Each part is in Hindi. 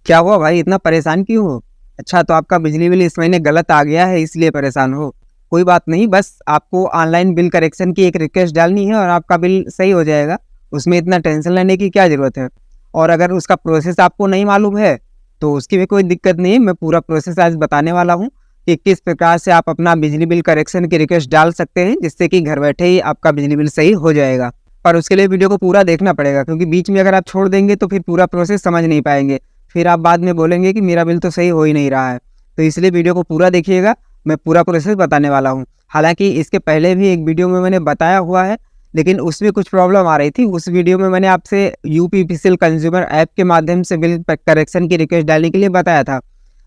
क्या हुआ भाई, इतना परेशान क्यों हो? अच्छा, तो आपका बिजली बिल इस महीने गलत आ गया है इसलिए परेशान हो। कोई बात नहीं, बस आपको ऑनलाइन बिल करेक्शन की एक रिक्वेस्ट डालनी है और आपका बिल सही हो जाएगा। उसमें इतना टेंशन लेने की क्या ज़रूरत है। और अगर उसका प्रोसेस आपको नहीं मालूम है तो उसकी भी कोई दिक्कत नहीं है। मैं पूरा प्रोसेस आज बताने वाला हूँ कि किस प्रकार से आप अपना बिजली बिल करेक्शन की रिक्वेस्ट डाल सकते हैं, जिससे कि घर बैठे ही आपका बिजली बिल सही हो जाएगा। पर उसके लिए वीडियो को पूरा देखना पड़ेगा, क्योंकि बीच में अगर आप छोड़ देंगे तो फिर पूरा प्रोसेस समझ नहीं पाएंगे। फिर आप बाद में बोलेंगे कि मेरा बिल तो सही हो ही नहीं रहा है। तो इसलिए वीडियो को पूरा देखिएगा, मैं पूरा प्रोसेस बताने वाला हूँ। हालांकि इसके पहले भी एक वीडियो में मैंने बताया हुआ है, लेकिन उसमें कुछ प्रॉब्लम आ रही थी। उस वीडियो में मैंने आपसे यूपीपीसीएल कंज्यूमर ऐप के माध्यम से बिल करेक्शन की रिक्वेस्ट डालने के लिए बताया था,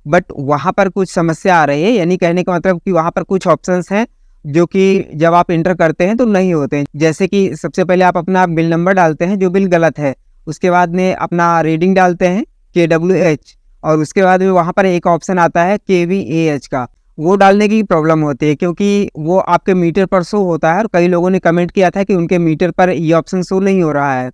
बट वहाँ पर कुछ समस्या आ रही है। यानी कहने का मतलब कि वहाँ पर कुछ ऑप्शंस हैं जो कि जब आप इंटर करते हैं तो नहीं होते हैं। जैसे कि सबसे पहले आप अपना बिल नंबर डालते हैं जो बिल गलत है, उसके बाद में अपना रीडिंग डालते हैं KWH, और उसके बाद में वहाँ पर एक ऑप्शन आता है KVAH का। वो डालने की प्रॉब्लम होती है क्योंकि वो आपके मीटर पर शो होता है, और कई लोगों ने कमेंट किया था कि उनके मीटर पर ये ऑप्शन शो नहीं हो रहा है।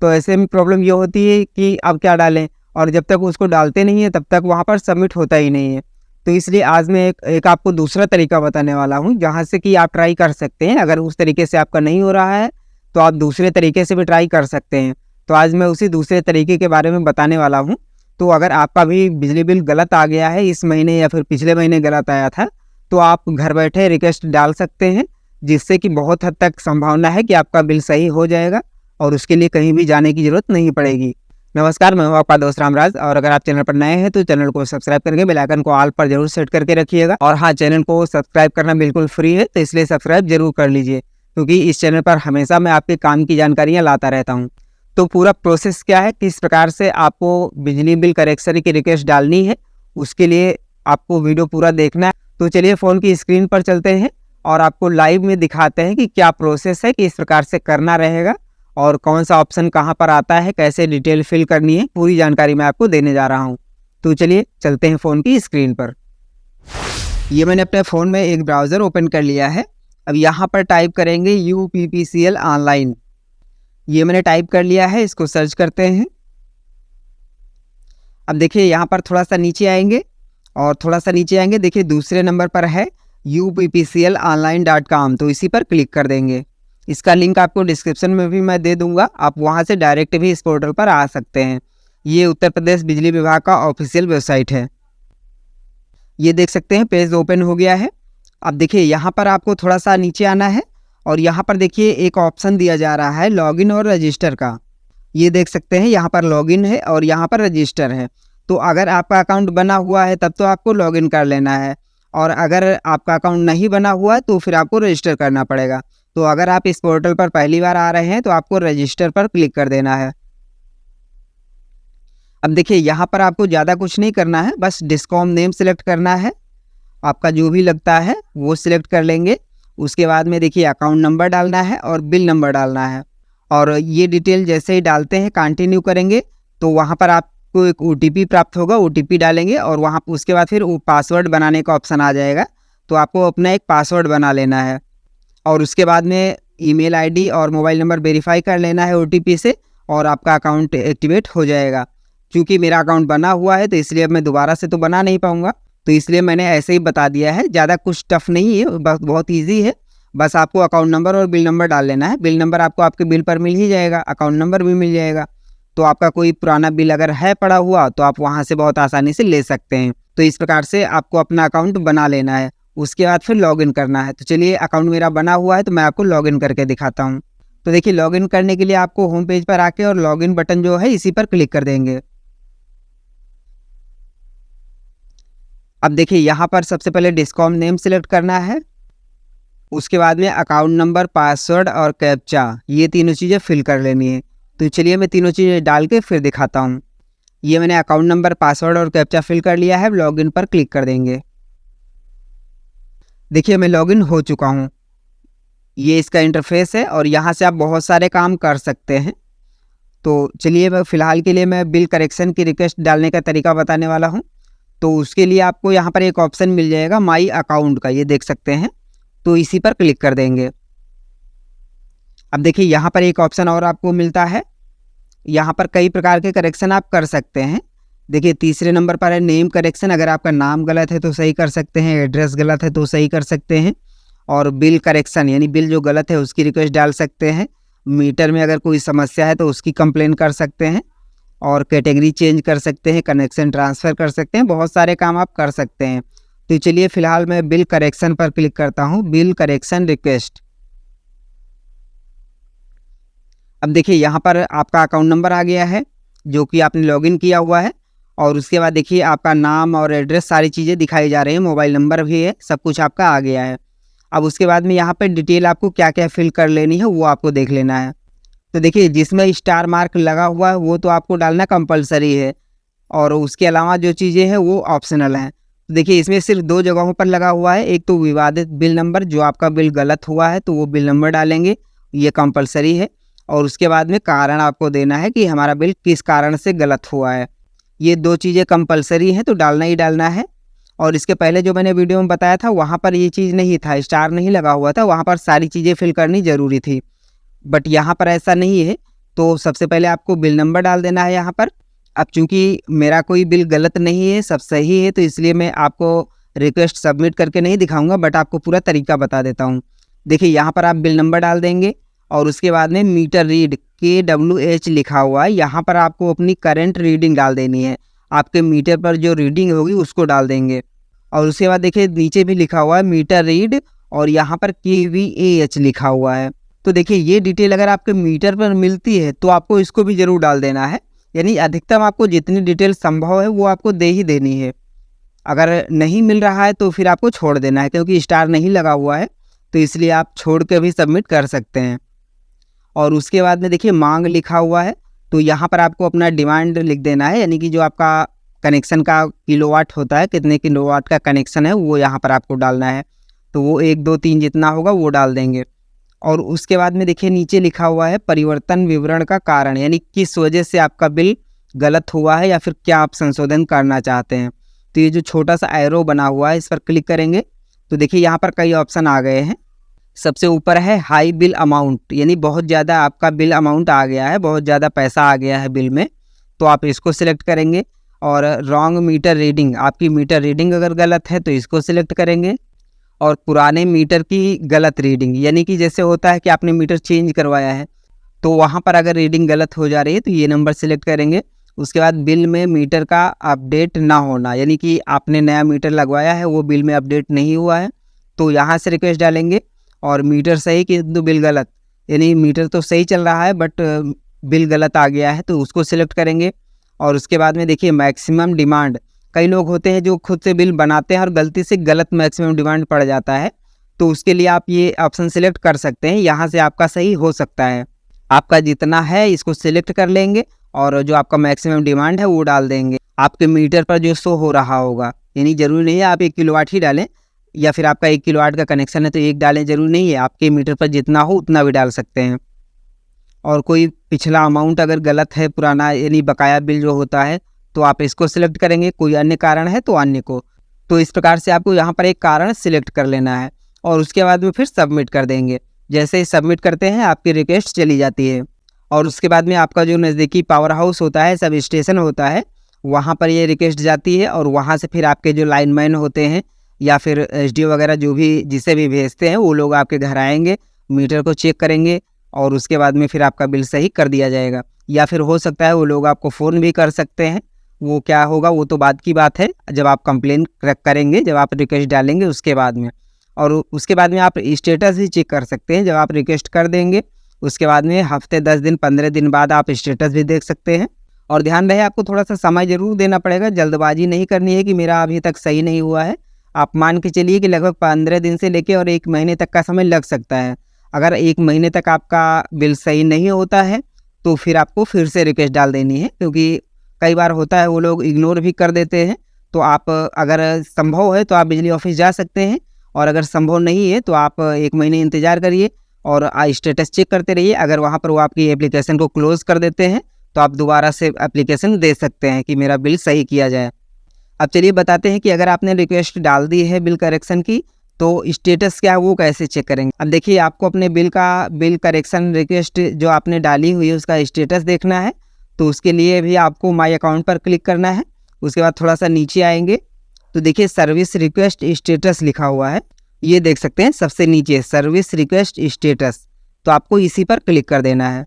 तो ऐसे में प्रॉब्लम ये होती है कि अब क्या डालें, और जब तक उसको डालते नहीं है तब तक वहाँ पर सबमिट होता ही नहीं है। तो इसलिए आज मैं एक आपको दूसरा तरीका बताने वाला हूँ, जहाँ से कि आप ट्राई कर सकते हैं। अगर उस तरीके से आपका नहीं हो रहा है तो आप दूसरे तरीके से भी ट्राई कर सकते हैं। तो आज मैं उसी दूसरे तरीके के बारे में बताने वाला हूँ। तो अगर आपका भी बिजली बिल गलत आ गया है इस महीने या फिर पिछले महीने गलत आया था, तो आप घर बैठे रिक्वेस्ट डाल सकते हैं, जिससे कि बहुत हद तक संभावना है कि आपका बिल सही हो जाएगा और उसके लिए कहीं भी जाने की ज़रूरत नहीं पड़ेगी। नमस्कार, मैं हूं आपका दोस्त रामराज, और अगर आप चैनल पर नए हैं तो चैनल को सब्सक्राइब करके बेल आइकन को ऑल पर जरूर सेट करके रखिएगा। और हाँ, चैनल को सब्सक्राइब करना बिल्कुल फ्री है, तो इसलिए सब्सक्राइब जरूर कर लीजिए, क्योंकि इस चैनल पर हमेशा मैं आपके काम की जानकारियाँ लाता रहता हूँ। तो पूरा प्रोसेस क्या है, किस प्रकार से आपको बिजली बिल करेक्शन की रिक्वेस्ट डालनी है, उसके लिए आपको वीडियो पूरा देखना है। तो चलिए फ़ोन की स्क्रीन पर चलते हैं और आपको लाइव में दिखाते हैं कि क्या प्रोसेस है, किस प्रकार से करना रहेगा और कौन सा ऑप्शन कहाँ पर आता है, कैसे डिटेल फिल करनी है, पूरी जानकारी मैं आपको देने जा रहा हूँ। तो चलिए चलते हैं फ़ोन की स्क्रीन पर। ये मैंने अपने फ़ोन में एक ब्राउज़र ओपन कर लिया है। अब यहाँ पर टाइप करेंगे UPPCL ऑनलाइन। ये मैंने टाइप कर लिया है, इसको सर्च करते हैं। अब देखिए यहाँ पर थोड़ा सा नीचे आएंगे, और थोड़ा सा नीचे आएंगे, देखिए दूसरे नंबर पर है UPPCLonline.com, तो इसी पर क्लिक कर देंगे। इसका लिंक आपको डिस्क्रिप्शन में भी मैं दे दूंगा, आप वहां से डायरेक्ट भी इस पोर्टल पर आ सकते हैं। ये उत्तर प्रदेश बिजली विभाग का ऑफिशियल वेबसाइट है। ये देख सकते हैं पेज ओपन हो गया है। अब देखिए यहाँ पर आपको थोड़ा सा नीचे आना है, और यहाँ पर देखिए एक ऑप्शन दिया जा रहा है लॉगिन और रजिस्टर का। ये देख सकते हैं यहाँ पर लॉगिन है और यहाँ पर रजिस्टर है। तो अगर आपका अकाउंट बना हुआ है तब तो आपको लॉगिन कर लेना है, और अगर आपका अकाउंट नहीं बना हुआ है तो फिर आपको रजिस्टर करना पड़ेगा। तो अगर आप इस पोर्टल पर पहली बार आ रहे हैं तो आपको रजिस्टर पर क्लिक कर देना है। अब देखिए यहाँ पर आपको ज़्यादा कुछ नहीं करना है, बस डिस्कॉम नेम सेलेक्ट करना है। आपका जो भी लगता है वो सिलेक्ट कर लेंगे। उसके बाद में देखिए अकाउंट नंबर डालना है और बिल नंबर डालना है, और ये डिटेल जैसे ही डालते हैं कंटिन्यू करेंगे तो वहाँ पर आपको एक OTP प्राप्त होगा, OTP डालेंगे और वहाँ उसके बाद फिर वो पासवर्ड बनाने का ऑप्शन आ जाएगा। तो आपको अपना एक पासवर्ड बना लेना है, और उसके बाद में ईमेल आईडी और मोबाइल नंबर वेरीफाई कर लेना है OTP से, और आपका अकाउंट एक्टिवेट हो जाएगा। क्योंकि मेरा अकाउंट बना हुआ है तो इसलिए मैं दोबारा से तो बना नहीं पाऊँगा, तो इसलिए मैंने ऐसे ही बता दिया है। ज़्यादा कुछ टफ नहीं है, बस बहुत ईजी है। बस आपको अकाउंट नंबर और बिल नंबर डाल लेना है। बिल नंबर आपको आपके बिल पर मिल ही जाएगा, अकाउंट नंबर भी मिल जाएगा। तो आपका कोई पुराना बिल अगर है पड़ा हुआ तो आप वहाँ से बहुत आसानी से ले सकते हैं। तो इस प्रकार से आपको अपना अकाउंट बना लेना है, उसके बाद फिर लॉगिन करना है। तो चलिए अकाउंट मेरा बना हुआ है तो मैं आपको लॉगिन करके दिखाता हूँ। तो देखिए लॉगिन करने के लिए आपको होम पेज पर आके और लॉगिन बटन जो है इसी पर क्लिक कर देंगे। अब देखिए यहाँ पर सबसे पहले डिस्कॉम नेम सेलेक्ट करना है, उसके बाद में अकाउंट नंबर, पासवर्ड और कैप्चा, ये तीनों चीज़ें फिल कर लेनी है। तो चलिए मैं तीनों चीज़ें डाल के फिर दिखाता हूँ। ये मैंने अकाउंट नंबर, पासवर्ड और कैप्चा फिल कर लिया है। लॉगिन पर क्लिक कर देंगे। देखिए मैं लॉगिन हो चुका हूँ। ये इसका इंटरफेस है और यहाँ से आप बहुत सारे काम कर सकते हैं। तो चलिए मैं फ़िलहाल के लिए मैं बिल करेक्शन की रिक्वेस्ट डालने का तरीका बताने वाला हूँ। तो उसके लिए आपको यहाँ पर एक ऑप्शन मिल जाएगा माई अकाउंट का, ये देख सकते हैं। तो इसी पर क्लिक कर देंगे। अब देखिए यहाँ पर एक ऑप्शन और आपको मिलता है। यहाँ पर कई प्रकार के करेक्शन आप कर सकते हैं, देखिए तीसरे नंबर पर है नेम करेक्शन। अगर आपका नाम गलत है तो सही कर सकते हैं, एड्रेस गलत है तो सही कर सकते हैं। और बिल करेक्शन यानी बिल जो गलत है उसकी रिक्वेस्ट डाल सकते हैं। मीटर में अगर कोई समस्या है तो उसकी कंप्लेन कर सकते हैं। और कैटेगरी चेंज कर सकते हैं, कनेक्शन ट्रांसफ़र कर सकते हैं, बहुत सारे काम आप कर सकते हैं। तो चलिए फ़िलहाल मैं बिल करेक्शन पर क्लिक करता हूँ, बिल करेक्शन रिक्वेस्ट। अब देखिए यहाँ पर आपका अकाउंट नंबर आ गया है जो कि आपने लॉगिन किया हुआ है। और उसके बाद देखिए आपका नाम और एड्रेस सारी चीज़ें दिखाई जा रही हैं, मोबाइल नंबर भी है, सब कुछ आपका आ गया है। अब उसके बाद में यहाँ पे डिटेल आपको क्या क्या फिल कर लेनी है वो आपको देख लेना है। तो देखिए जिसमें स्टार मार्क लगा हुआ है वो तो आपको डालना कंपलसरी है, और उसके अलावा जो चीज़ें हैं वो ऑप्शनल हैं। तो देखिए इसमें सिर्फ 2 जगहों पर लगा हुआ है, एक तो विवादित बिल नंबर, जो आपका बिल गलत हुआ है तो वो बिल नंबर डालेंगे, ये कंपलसरी है। और उसके बाद में कारण आपको देना है कि हमारा बिल किस कारण से गलत हुआ है। ये 2 चीज़ें कंपलसरी हैं तो डालना ही डालना है। और इसके पहले जो मैंने वीडियो में बताया था वहाँ पर ये चीज़ नहीं था, स्टार नहीं लगा हुआ था, वहाँ पर सारी चीज़ें फिल करनी ज़रूरी थी। बट यहाँ पर ऐसा नहीं है, तो सबसे पहले आपको बिल नंबर डाल देना है यहाँ पर। अब चूँकि मेरा कोई बिल गलत नहीं है, सब सही है, तो इसलिए मैं आपको रिक्वेस्ट सबमिट करके नहीं दिखाऊंगा, बट आपको पूरा तरीका बता देता हूँ। देखिए यहाँ पर आप बिल नंबर डाल देंगे और उसके बाद में मीटर रीड KWH लिखा हुआ है, यहाँ पर आपको अपनी करंट रीडिंग डाल देनी है। आपके मीटर पर जो रीडिंग होगी उसको डाल देंगे। और उसके बाद देखिए नीचे भी लिखा हुआ है मीटर रीड, और यहाँ पर KVAH लिखा हुआ है। तो देखिए ये डिटेल अगर आपके मीटर पर मिलती है तो आपको इसको भी ज़रूर डाल देना है, यानी अधिकतम आपको जितनी डिटेल संभव है वो आपको दे ही देनी है। अगर नहीं मिल रहा है तो फिर आपको छोड़ देना है, क्योंकि स्टार नहीं लगा हुआ है तो इसलिए आप छोड़ के भी सबमिट कर सकते हैं। और उसके बाद में देखिए मांग लिखा हुआ है, तो यहाँ पर आपको अपना डिमांड लिख देना है, यानी कि जो आपका कनेक्शन का किलोवाट होता है, कितने किलोवाट का कनेक्शन है वो यहाँ पर आपको डालना है। तो वो 1 2 3 जितना होगा वो डाल देंगे। और उसके बाद में देखिए नीचे लिखा हुआ है परिवर्तन विवरण का कारण, यानी किस वजह से आपका बिल गलत हुआ है या फिर क्या आप संशोधन करना चाहते हैं। तो ये जो छोटा सा एरो बना हुआ है इस पर क्लिक करेंगे तो देखिए यहाँ पर कई ऑप्शन आ गए हैं। सबसे ऊपर है हाई बिल अमाउंट, यानी बहुत ज़्यादा आपका बिल अमाउंट आ गया है, बहुत ज़्यादा पैसा आ गया है बिल में, तो आप इसको सिलेक्ट करेंगे। और रॉन्ग मीटर रीडिंग, आपकी मीटर रीडिंग अगर गलत है तो इसको सिलेक्ट करेंगे। और पुराने मीटर की गलत रीडिंग, यानी कि जैसे होता है कि आपने मीटर चेंज करवाया है तो वहाँ पर अगर रीडिंग गलत हो जा रही है तो ये नंबर सिलेक्ट करेंगे। उसके बाद बिल में मीटर का अपडेट ना होना, यानी कि आपने नया मीटर लगवाया है वो बिल में अपडेट नहीं हुआ है, तो यहाँ से रिक्वेस्ट डालेंगे। और मीटर सही किंतु बिल गलत, यानी मीटर तो सही चल रहा है बट बिल गलत आ गया है, तो उसको सिलेक्ट करेंगे। और उसके बाद में देखिए मैक्सिमम डिमांड, कई लोग होते हैं जो खुद से बिल बनाते हैं और गलती से गलत मैक्सिमम डिमांड पड़ जाता है, तो उसके लिए आप ये ऑप्शन सिलेक्ट कर सकते हैं, यहाँ से आपका सही हो सकता है। आपका जितना है इसको सिलेक्ट कर लेंगे और जो आपका मैक्सिमम डिमांड है वो डाल देंगे आपके मीटर पर जो शो हो रहा होगा। यानी ज़रूरी नहीं है आप 1 किलोवाट ही डालें, या फिर आपका 1 किलोवाट का कनेक्शन है तो 1 डालें, ज़रूरी नहीं है, आपके मीटर पर जितना हो उतना भी डाल सकते हैं। और कोई पिछला अमाउंट अगर गलत है, पुराना यानी बकाया बिल जो होता है, तो आप इसको सिलेक्ट करेंगे। कोई अन्य कारण है तो अन्य को, तो इस प्रकार से आपको यहाँ पर एक कारण सिलेक्ट कर लेना है और उसके बाद में फिर सबमिट कर देंगे। जैसे ही सबमिट करते हैं आपकी रिक्वेस्ट चली जाती है और उसके बाद में आपका जो नज़दीकी पावर हाउस होता है, सब स्टेशन होता है, वहाँ पर ये रिक्वेस्ट जाती है और वहाँ से फिर आपके जो लाइनमैन होते हैं या फिर SDO वगैरह जो भी जिसे भी भेजते हैं वो लोग आपके घर आएंगे, मीटर को चेक करेंगे और उसके बाद में फिर आपका बिल सही कर दिया जाएगा। या फिर हो सकता है वो लोग आपको फ़ोन भी कर सकते हैं, वो क्या होगा वो तो बाद की बात है, जब आप कंप्लेन करेंगे, जब आप रिक्वेस्ट डालेंगे उसके बाद में। और उसके बाद में आप स्टेटस भी चेक कर सकते हैं, जब आप रिक्वेस्ट कर देंगे उसके बाद में हफ्ते 10 दिन 15 दिन बाद आप स्टेटस भी देख सकते हैं। और ध्यान रहे आपको थोड़ा सा समय ज़रूर देना पड़ेगा, जल्दबाजी नहीं करनी है कि मेरा अभी तक सही नहीं हुआ है। आप मान के चलिए कि लगभग 15 दिन से लेकर और 1 महीने तक का समय लग सकता है। अगर 1 महीने तक आपका बिल सही नहीं होता है तो फिर आपको फिर से रिक्वेस्ट डाल देनी है, क्योंकि कई बार होता है वो लोग इग्नोर भी कर देते हैं। तो आप अगर संभव है तो आप बिजली ऑफिस जा सकते हैं, और अगर संभव नहीं है तो आप 1 महीने इंतज़ार करिए और स्टेटस चेक करते रहिए। अगर वहाँ पर वो आपकी एप्लीकेशन को क्लोज़ कर देते हैं तो आप दोबारा से एप्लीकेशन दे सकते हैं कि मेरा बिल सही किया जाए। अब चलिए बताते हैं कि अगर आपने रिक्वेस्ट डाल दी है बिल करेक्शन की तो स्टेटस क्या है वो कैसे चेक करेंगे। अब देखिए आपको अपने बिल करेक्शन रिक्वेस्ट जो आपने डाली हुई है उसका स्टेटस देखना है, तो उसके लिए भी आपको माई अकाउंट पर क्लिक करना है उसके बाद थोड़ा सा नीचे आएंगे तो देखिए सर्विस रिक्वेस्ट स्टेटस लिखा हुआ है, ये देख सकते हैं सबसे नीचे सर्विस रिक्वेस्ट स्टेटस। तो आपको इसी पर क्लिक कर देना है।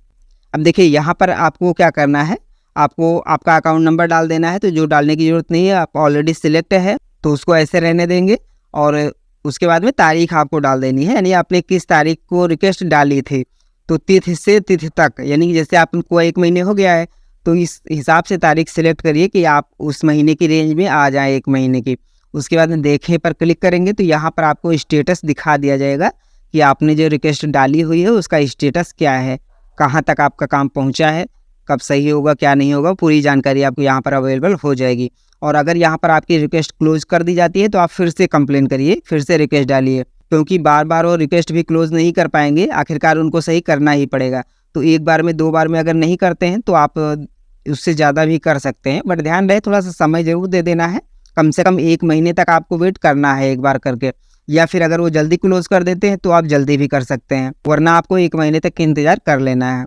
अब देखिए यहाँ पर आपको क्या करना है, आपको आपका अकाउंट नंबर डाल देना है, तो जो डालने की ज़रूरत नहीं है, आप ऑलरेडी सिलेक्ट है तो उसको ऐसे रहने देंगे। और उसके बाद में तारीख आपको डाल देनी है, यानी आपने किस तारीख को रिक्वेस्ट डाली थी, तो तिथि से तिथि तक, यानी कि जैसे आपको 1 महीने हो गया है तो इस हिसाब से तारीख सिलेक्ट करिए कि आप उस महीने की रेंज में आ जाए 1 महीने की। उसके बाद में देखें पर क्लिक करेंगे तो यहाँ पर आपको स्टेटस दिखा दिया जाएगा कि आपने जो रिक्वेस्ट डाली हुई है उसका स्टेटस क्या है, कहाँ तक आपका काम पहुँचा है, कब सही होगा क्या नहीं होगा, पूरी जानकारी आपको यहाँ पर अवेलेबल हो जाएगी। और अगर यहाँ पर आपकी रिक्वेस्ट क्लोज कर दी जाती है तो आप फिर से कंप्लेन करिए, फिर से रिक्वेस्ट डालिए, क्योंकि बार बार वो रिक्वेस्ट भी क्लोज नहीं कर पाएंगे, आखिरकार उनको सही करना ही पड़ेगा। तो एक बार में 2 बार में अगर नहीं करते हैं तो आप उससे ज़्यादा भी कर सकते हैं, बट ध्यान रहे थोड़ा सा समय ज़रूर दे देना है, कम से कम 1 महीने तक आपको वेट करना है एक बार करके। या फिर अगर वो जल्दी क्लोज कर देते हैं तो आप जल्दी भी कर सकते हैं, वरना आपको 1 महीने तक इंतज़ार कर लेना है।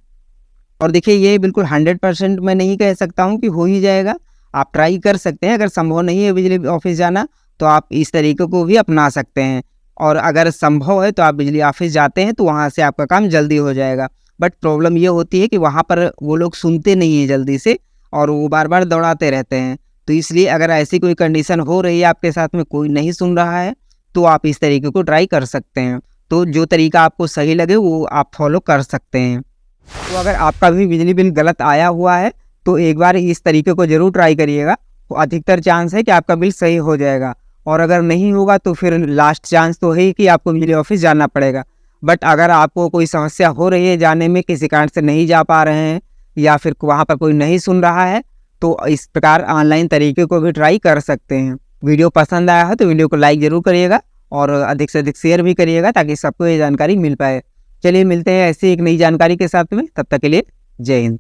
और देखिए ये बिल्कुल 100% मैं नहीं कह सकता हूँ कि हो ही जाएगा, आप ट्राई कर सकते हैं। अगर संभव नहीं है बिजली ऑफिस जाना तो आप इस तरीके को भी अपना सकते हैं, और अगर संभव है तो आप बिजली ऑफिस जाते हैं तो वहाँ से आपका काम जल्दी हो जाएगा। बट प्रॉब्लम ये होती है कि वहाँ पर वो लोग सुनते नहीं हैं जल्दी से, और वो बार बार दौड़ाते रहते हैं। तो इसलिए अगर ऐसी कोई कंडीशन हो रही है आपके साथ में, कोई नहीं सुन रहा है, तो आप इस तरीके को ट्राई कर सकते हैं। तो जो तरीका आपको सही लगे वो आप फॉलो कर सकते हैं। तो अगर आपका भी बिजली बिल गलत आया हुआ है तो एक बार इस तरीके को ज़रूर ट्राई करिएगा, तो अधिकतर चांस है कि आपका बिल सही हो जाएगा। और अगर नहीं होगा तो फिर लास्ट चांस तो है ही कि आपको बिजली ऑफिस जाना पड़ेगा। बट अगर आपको कोई समस्या हो रही है जाने में, किसी कारण से नहीं जा पा रहे हैं, या फिर वहाँ पर कोई नहीं सुन रहा है, तो इस प्रकार ऑनलाइन तरीके को भी ट्राई कर सकते हैं। वीडियो पसंद आया है तो वीडियो को लाइक ज़रूर करिएगा और अधिक से अधिक शेयर भी करिएगा ताकि सबको ये जानकारी मिल पाए। चलिए मिलते हैं ऐसी एक नई जानकारी के साथ में, तब तक के लिए जय हिंद।